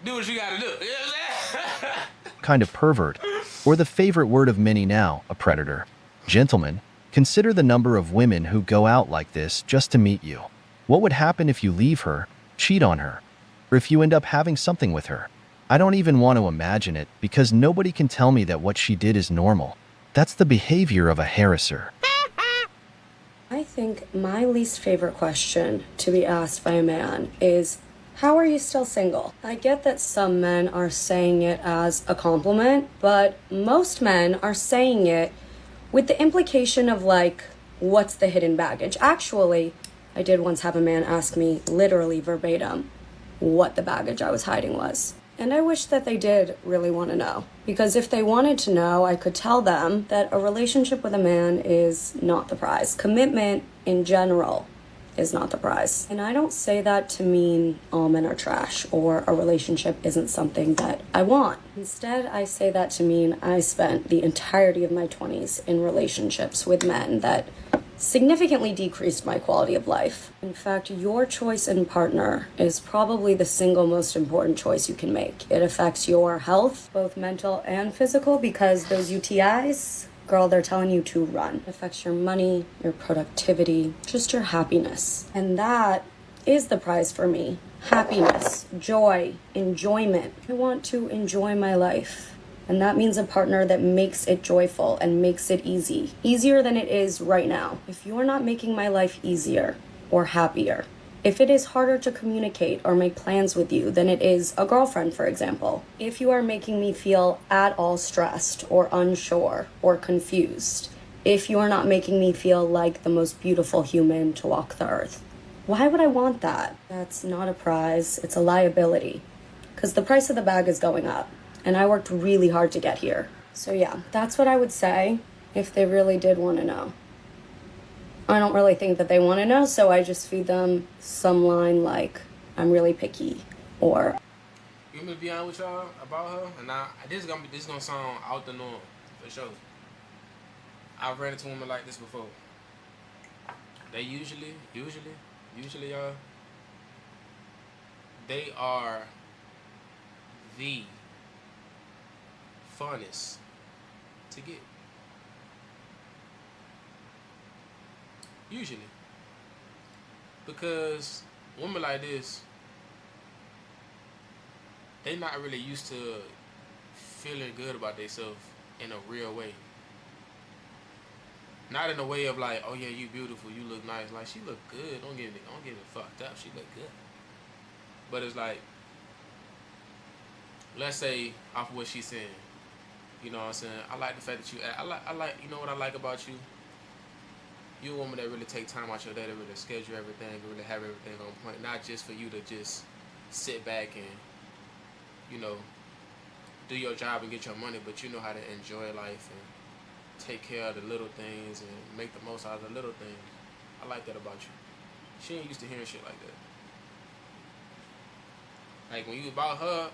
do what you gotta do. You know what I'm saying? Kind of pervert, or the favorite word of many now, a predator. Gentlemen, consider the number of women who go out like this just to meet you. What would happen if you leave her, cheat on her, or if you end up having something with her? I don't even want to imagine it because nobody can tell me that what she did is normal. That's the behavior of a harasser. I think my least favorite question to be asked by a man is, how are you still single? I get that some men are saying it as a compliment, but most men are saying it with the implication of like, what's the hidden baggage? Actually, I did once have a man ask me literally verbatim what the baggage I was hiding was. And I wish that they did really want to know. Because if they wanted to know, I could tell them that a relationship with a man is not the prize. Commitment in general is not the prize. And I don't say that to mean all men are trash or a relationship isn't something that I want. Instead, I say that to mean I spent the entirety of my 20s in relationships with men that significantly decreased my quality of life. In fact, your choice in partner is probably the single most important choice you can make. It affects your health, both mental and physical, because those UTIs, girl, they're telling you to run. It affects your money, your productivity, just your happiness. And that is the prize for me. Happiness, joy, enjoyment. I want to enjoy my life. And that means a partner that makes it joyful and makes it easy. Easier than it is right now. If you're not making my life easier or happier, if it is harder to communicate or make plans with you than it is a girlfriend, for example, if you are making me feel at all stressed or unsure or confused, if you are not making me feel like the most beautiful human to walk the earth, why would I want that? That's not a prize, it's a liability. Because the price of the bag is going up. And I worked really hard to get here. So yeah, that's what I would say if they really did want to know. I don't really think that they want to know, so I just feed them some line like, I'm really picky, or... You want me to be honest with y'all about her? And this is gonna sound out the norm, for sure. I've ran into women like this before. They usually, y'all, they are the funnest to get. Usually. Because women like this, they not really used to feeling good about themselves in a real way. Not in a way of like, oh yeah, you beautiful, you look nice. Like, she look good. Don't get it fucked up. She look good. But it's like, let's say off of what she's saying. You know what I'm saying? I like the fact that you act. I like. You know what I like about you? You a woman that really take time out your day to really schedule everything, to really have everything on point. Not just for you to just sit back and, you know, do your job and get your money, but you know how to enjoy life and take care of the little things and make the most out of the little things. I like that about you. She ain't used to hearing shit like that. Like when you about her,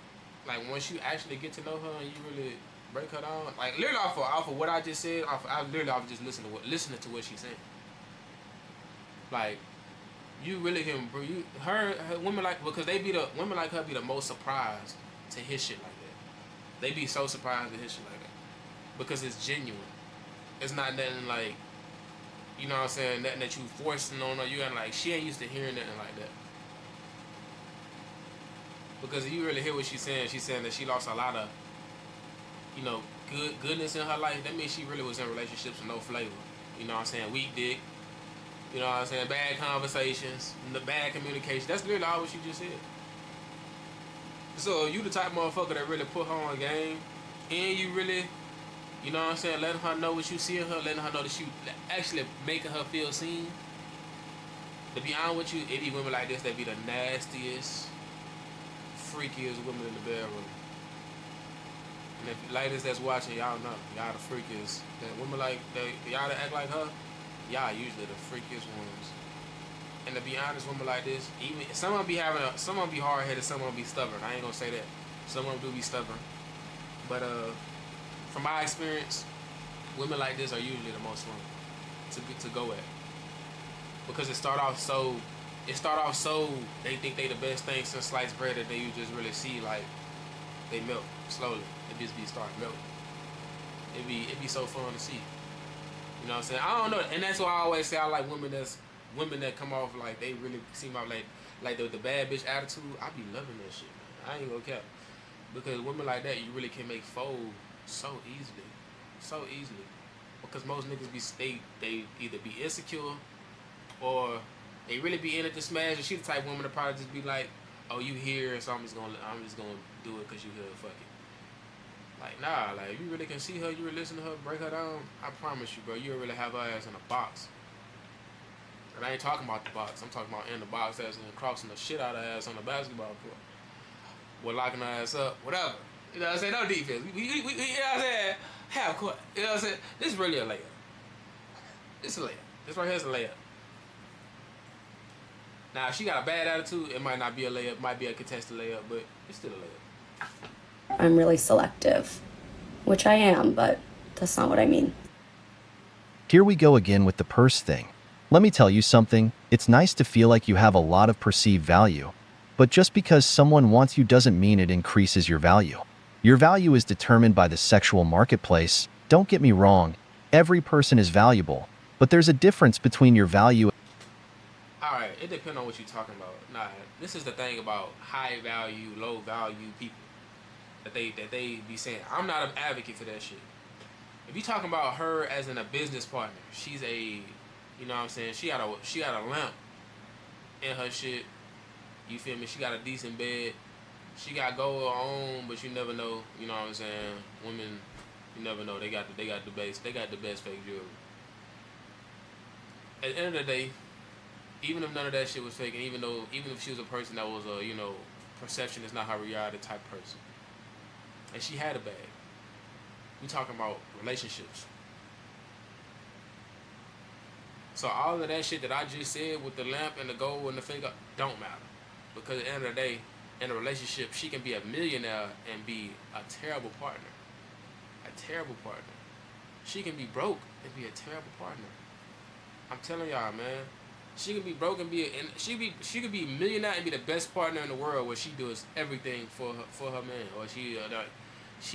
like once you actually get to know her and you really break her down, like literally off of what I just said, I was just listening to what she said. Like you really can, her women like, because women like her be the most surprised to hear shit like that. They be so surprised to hear shit like that because it's genuine. It's not nothing like, you know what I'm saying, nothing that you forcing on her. You got like, she ain't used to hearing nothing like that. Because if you really hear what she's saying that she lost a lot of, you know, goodness in her life. That means she really was in relationships with no flavor. You know what I'm saying? Weak dick. You know what I'm saying? Bad conversations, the bad communication. That's literally all what she just said. So you the type of motherfucker that really put her on game, and you really, you know what I'm saying, letting her know what you see in her, letting her know that you actually making her feel seen. To be honest with you, it be women like this that be the nastiest, freakiest women in the bedroom. And if ladies that's watching, y'all know, y'all the freakiest. That women like y'all that act like her, y'all usually the freakiest ones. And to be honest, women like this, even some of them be hard headed, some of them be stubborn. I ain't gonna say that. Some of them do be stubborn. But from my experience, women like this are usually the most fun to go at. Because it start off so they think they the best thing since sliced bread, that you just really see like they melt slowly. It just be starting melting. It be so fun to see. You know what I'm saying? I don't know, and that's why I always say I like women that come off like they really seem like the bad bitch attitude. I be loving that shit, man. I ain't gonna cap. Because women like that, you really can make fold so easily. Because most niggas they either be insecure or they really be in it to smash. And she the type of woman to probably just be like, oh, you here, so I'm just gonna do it because you here, fuck it. Like, nah, like, if you really can see her, you really listen to her, break her down, I promise you, bro, you'll really have her ass in a box. And I ain't talking about the box. I'm talking about in the box, as in crossing the shit out of her ass on the basketball court. We're locking her ass up, whatever. You know what I'm saying? No defense. We you know what I'm saying? Half court. You know what I'm saying? This is really a layup. It's a layup. This right here is a layup. Now, if she got a bad attitude, it might not be a layup. It might be a contested layup, but it's still a layup. I'm really selective, which I am, but that's not what I mean. Here we go again with the purse thing. Let me tell you something, it's nice to feel like you have a lot of perceived value. But just because someone wants you doesn't mean it increases your value. Your value is determined by the sexual marketplace. Don't get me wrong, every person is valuable, but there's a difference between your value. Alright, it depends on what you're talking about. Nah, this is the thing about high value, low value people. That they be saying. I'm not an advocate for that shit. If you talking about her as in a business partner, she's a, you know what I'm saying, she got a lamp in her shit. You feel me? She got a decent bed. She got gold on, but you never know. You know what I'm saying? Women, you never know. They got the best fake jewelry. At the end of the day, even if none of that shit was fake, and even if she was a person that was a, you know, perception is not her reality type person, and she had a bag. We talking about relationships. So all of that shit that I just said with the lamp and the gold and the finger don't matter. Because at the end of the day, in a relationship, she can be a millionaire and be a terrible partner. A terrible partner. She can be broke and be a terrible partner. I'm telling y'all, man. She can be broke and she could be a millionaire and be the best partner in the world, where she does everything for her man, or she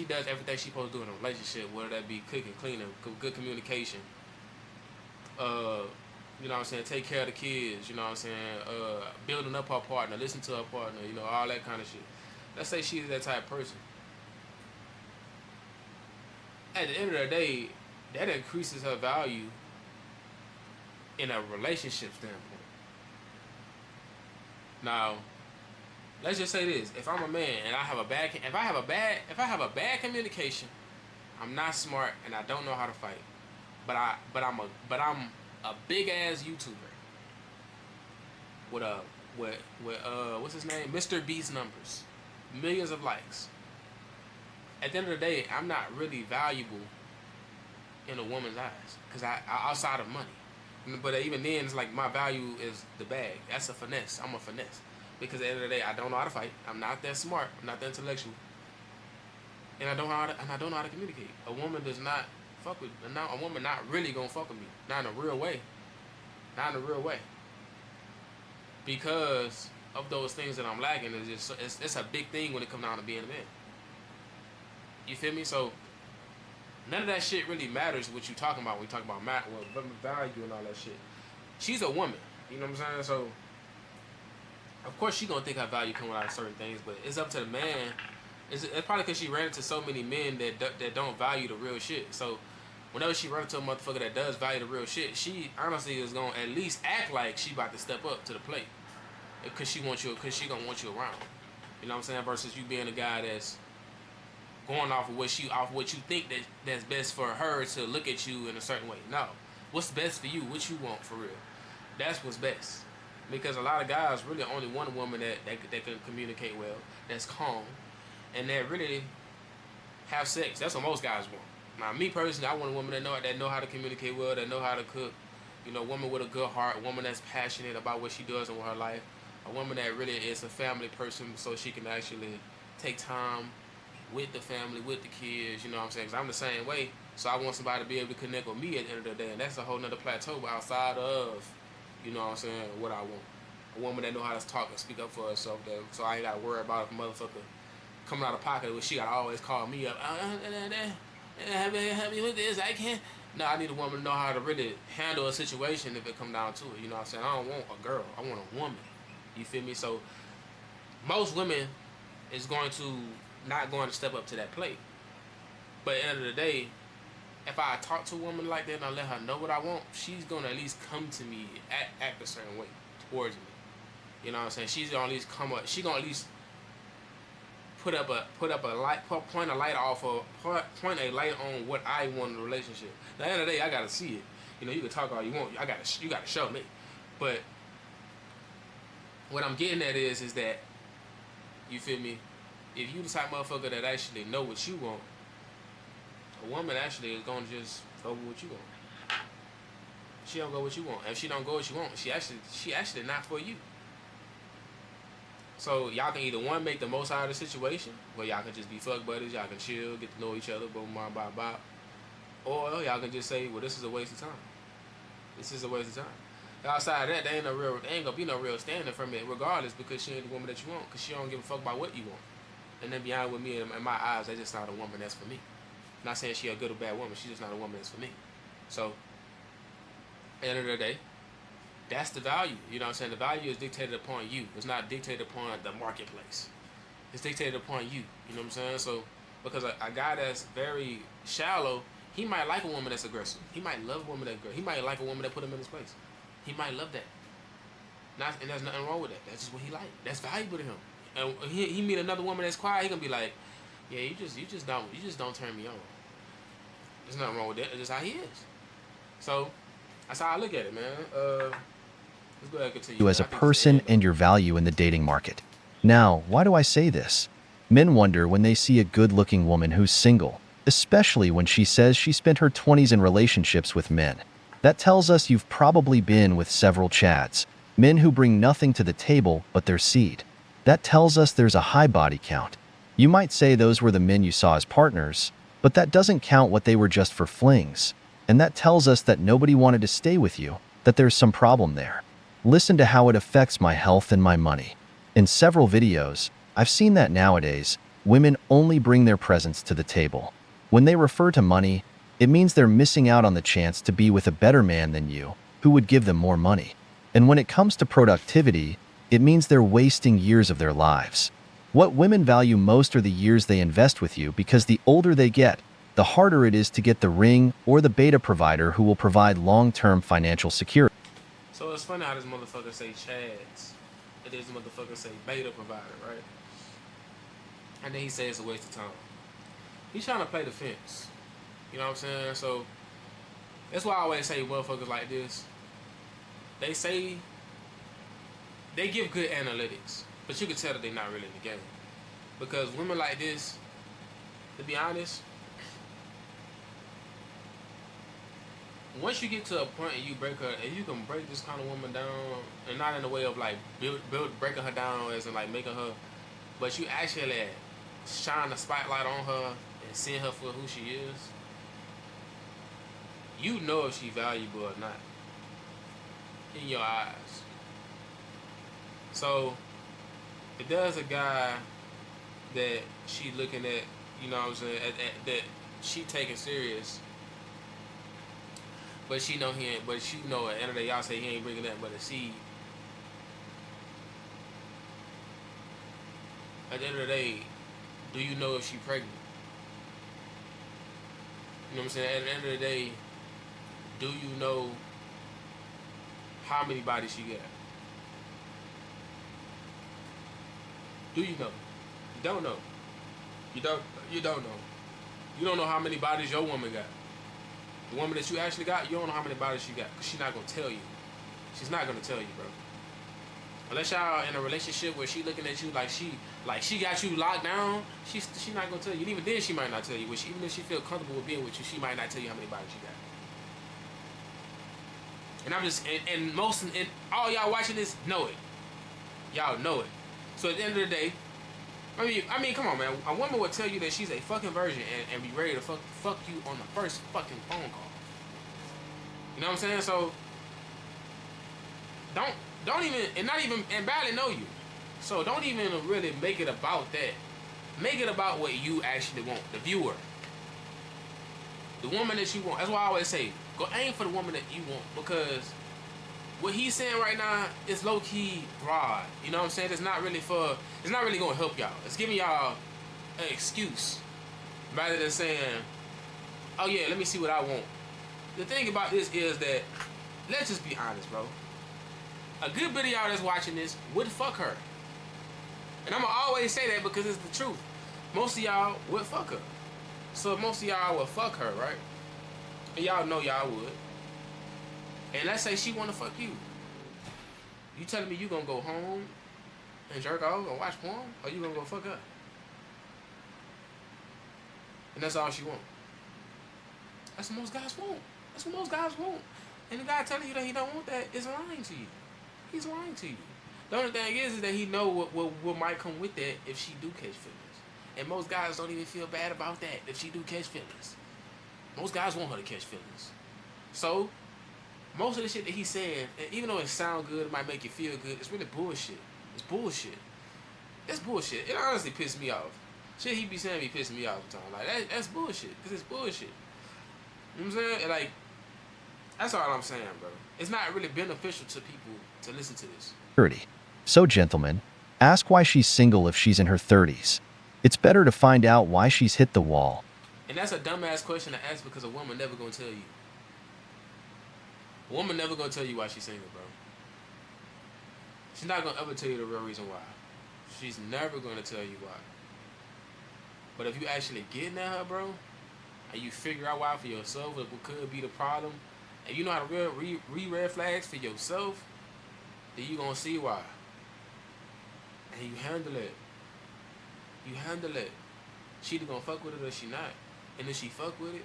does everything she's supposed to do in a relationship, whether that be cooking, cleaning, good communication, you know what I'm saying, take care of the kids, you know what I'm saying, building up her partner, listen to her partner, you know, all that kind of shit. Let's say she's that type of person. At the end of the day, that increases her value in a relationship standpoint. Now, let's just say this: if I'm a man and if I have a bad communication, I'm not smart and I don't know how to fight, but I'm a big ass YouTuber with a what's his name, Mr. Beast numbers, millions of likes. At the end of the day, I'm not really valuable in a woman's eyes because I outside of money. But even then, it's like my value is the bag. That's a finesse. I'm a finesse because at the end of the day, I don't know how to fight. I'm not that smart. I'm not that intellectual, and I don't know how to communicate. A woman does not fuck with. A woman not really gonna fuck with me. Not in a real way. Not in a real way. Because of those things that I'm lacking, it's a big thing when it comes down to being a man. You feel me? So none of that shit really matters what you talking about when you talk about value and all that shit. She's a woman, you know what I'm saying? So of course she gonna think her value coming out of certain things, but it's up to the man. It's probably because she ran into so many men that don't value the real shit. So whenever she run into a motherfucker that does value the real shit, she honestly is gonna at least act like she about to step up to the plate, because she gonna want you around. You know what I'm saying? Versus you being a guy that's going off of what you think that's best for her to look at you in a certain way. No, what's best for you? What you want for real? That's what's best. Because a lot of guys really only want a woman that can communicate well, that's calm, and that really have sex. That's what most guys want. Now, me personally, I want a woman that know how to communicate well, that know how to cook. You know, a woman with a good heart, a woman that's passionate about what she does in her life, a woman that really is a family person, so she can actually take time with the family, with the kids. You know what I'm saying? Because I'm the same way. So I want somebody to be able to connect with me at the end of the day, and that's a whole nother plateau outside of, you know what I'm saying, what I want. A woman that know how to talk and speak up for herself, so I ain't got to worry about if a motherfucker coming out of pocket where she got to always call me up. Help me with this. I can't. No, I need a woman to know how to really handle a situation if it come down to it. You know what I'm saying? I don't want a girl. I want a woman. You feel me? So most women is not going to step up to that plate. But at the end of the day, if I talk to a woman like that and I let her know what I want, she's going to at least come to me, act a certain way towards me. You know what I'm saying? She's going to at least come up. She's going to at least point a light on what I want in a relationship. At the end of the day, I gotta see it. You know, you can talk all you want. You gotta show me. But what I'm getting at is that, you feel me? If you the type of motherfucker that actually know what you want, a woman actually is gonna just go with what you want. She don't go what you want. If she don't go what you want, she actually not for you. So y'all can either one, make the most out of the situation, where y'all can just be fuck buddies, y'all can chill, get to know each other, boom, bop, bop, bop. Or y'all can just say, well, this is a waste of time. This is a waste of time. Outside of that, there ain't gonna be no real standing from it, regardless, because she ain't the woman that you want, because she don't give a fuck about what you want. And then beyond with me, in my eyes, that's just not a woman that's for me. I'm not saying she a good or bad woman, she's just not a woman that's for me. So, at the end of the day, that's the value. You know what I'm saying? The value is dictated upon you. It's not dictated upon the marketplace. It's dictated upon you. You know what I'm saying? So, because a guy that's very shallow, he might like a woman that's aggressive. He might love a woman that's aggressive. He might like a woman that put him in his place. He might love that. And there's nothing wrong with that. That's just what he like. That's valuable to him. And he meet another woman that's quiet, he gonna be like, yeah, you just don't turn me on. There's nothing wrong with that. It's just how he is. So that's how I look at it, man. Let's go ahead and continue. You as a person and your value in the dating market. Now, why do I say this? Men wonder when they see a good-looking woman who's single, especially when she says she spent her 20s in relationships with men. That tells us you've probably been with several Chads, men who bring nothing to the table but their seed. That tells us there's a high body count. You might say those were the men you saw as partners, but that doesn't count what they were just for flings. And that tells us that nobody wanted to stay with you, that there's some problem there. Listen to how it affects my health and my money. In several videos, I've seen that nowadays, women only bring their presence to the table. When they refer to money, it means they're missing out on the chance to be with a better man than you, who would give them more money. And when it comes to productivity, it means they're wasting years of their lives. What women value most are the years they invest with you, because the older they get, the harder it is to get the ring or the beta provider who will provide long-term financial security. So it's funny how this motherfucker say Chads. And this motherfucker say beta provider, right? And then he says it's a waste of time. He's trying to play the fence. You know what I'm saying? So that's why I always say motherfuckers like this. They say they give good analytics, but you can tell that they're not really in the game. Because women like this, to be honest, once you get to a point and you break her, and you can break this kind of woman down, and not in the way of like breaking her down as in like making her, but you actually shine the spotlight on her and seeing her for who she is, you know if she's valuable or not in your eyes. So if there's a guy that she looking at, you know what I'm saying, that she taking serious, but she know he ain't, but she know at the end of the day, y'all say he ain't bringing that but a seed. At the end of the day, do you know if she pregnant? You know what I'm saying? At the end of the day, do you know how many bodies she got? Do you know? You don't know. You don't know. You don't know how many bodies your woman got. The woman that you actually got, you don't know how many bodies she got, because she's not going to tell you. She's not going to tell you, bro. Unless y'all in a relationship where she looking at you like she got you locked down, she not going to tell you. And even then, she might not tell you. Even if she feel comfortable with being with you, she might not tell you how many bodies she got. And I'm just, and all y'all watching this know it. Y'all know it. So at the end of the day, I mean, come on, man. A woman would tell you that she's a fucking virgin and be ready to fuck you on the first fucking phone call. You know what I'm saying? So don't even, and barely know you. So don't even really make it about that. Make it about what you actually want, the viewer, the woman that you want. That's why I always say, go aim for the woman that you want, because what he's saying right now is low-key broad. You know what I'm saying? It's not really going to help y'all. It's giving y'all an excuse rather than saying, oh yeah, let me see what I want. The thing about this is that, let's just be honest, bro. A good bit of y'all that's watching this would fuck her. And I'm going to always say that because it's the truth. Most of y'all would fuck her. So if most of y'all would fuck her, right? And y'all know y'all would. And let's say she want to fuck you. You telling me you gonna go home and jerk off and watch porn? Or you gonna go fuck her? And that's all she want. That's what most guys want. That's what most guys want. And the guy telling you that he don't want that is lying to you. He's lying to you. The only thing is that he know what might come with that if she do catch feelings. And most guys don't even feel bad about that if she do catch feelings. Most guys want her to catch feelings. So most of the shit that he said, even though it sound good, it might make you feel good, it's really bullshit. It's bullshit. It's bullshit. It honestly pissed me off. Shit he be saying be pissing me off all the time. Like, that's bullshit. Because it's bullshit. You know what I'm saying? Like, that's all I'm saying, bro. It's not really beneficial to people to listen to this. 30. So, gentlemen, ask why she's single if she's in her 30s. It's better to find out why she's hit the wall. And that's a dumbass question to ask because a woman never gonna tell you. A woman never gonna tell you why she's single, bro. She's not gonna ever tell you the real reason why. She's never gonna tell you why. But if you actually getting at her, bro, and you figure out why for yourself, what could be the problem, and you know how to read red flags for yourself, then you gonna see why. And you handle it. You handle it. She either gonna fuck with it or she not. And if she fuck with it,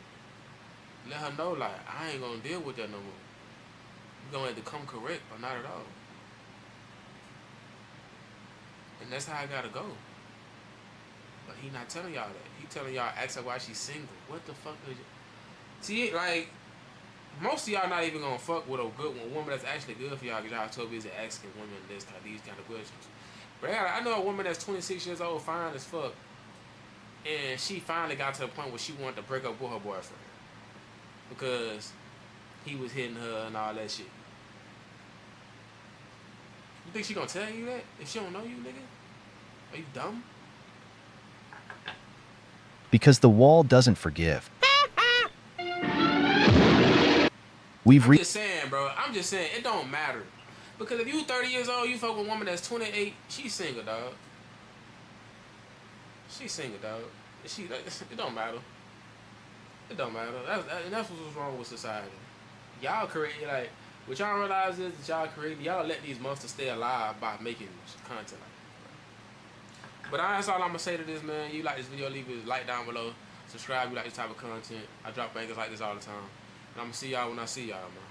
let her know, like, I ain't gonna deal with that no more. You gonna have to come correct or not at all. And that's how I gotta go. But he not telling y'all that. He telling y'all, ask her why she's single. What the fuck is you? See, like, most of y'all not even gonna fuck with a good one, woman that's actually good for y'all, because y'all so busy asking women these kind of questions. But I know a woman that's 26 years old, fine as fuck, and she finally got to the point where she wanted to break up with her boyfriend because he was hitting her and all that shit. You think she gonna tell you that if she don't know you, nigga? Are you dumb? Because the wall doesn't forgive. I'm just saying, bro. I'm just saying, it don't matter. Because if you 30 years old, you fuck with a woman that's 28, she's single, dog. She's single, dog. It don't matter. It don't matter. That's what's wrong with society. Y'all create, like, What y'all realize is that y'all let these monsters stay alive by making content like that. But that's all I'm gonna say to this, man. You like this video, leave a like down below. Subscribe if you like this type of content. I drop bangers like this all the time. And I'm gonna see y'all when I see y'all, man.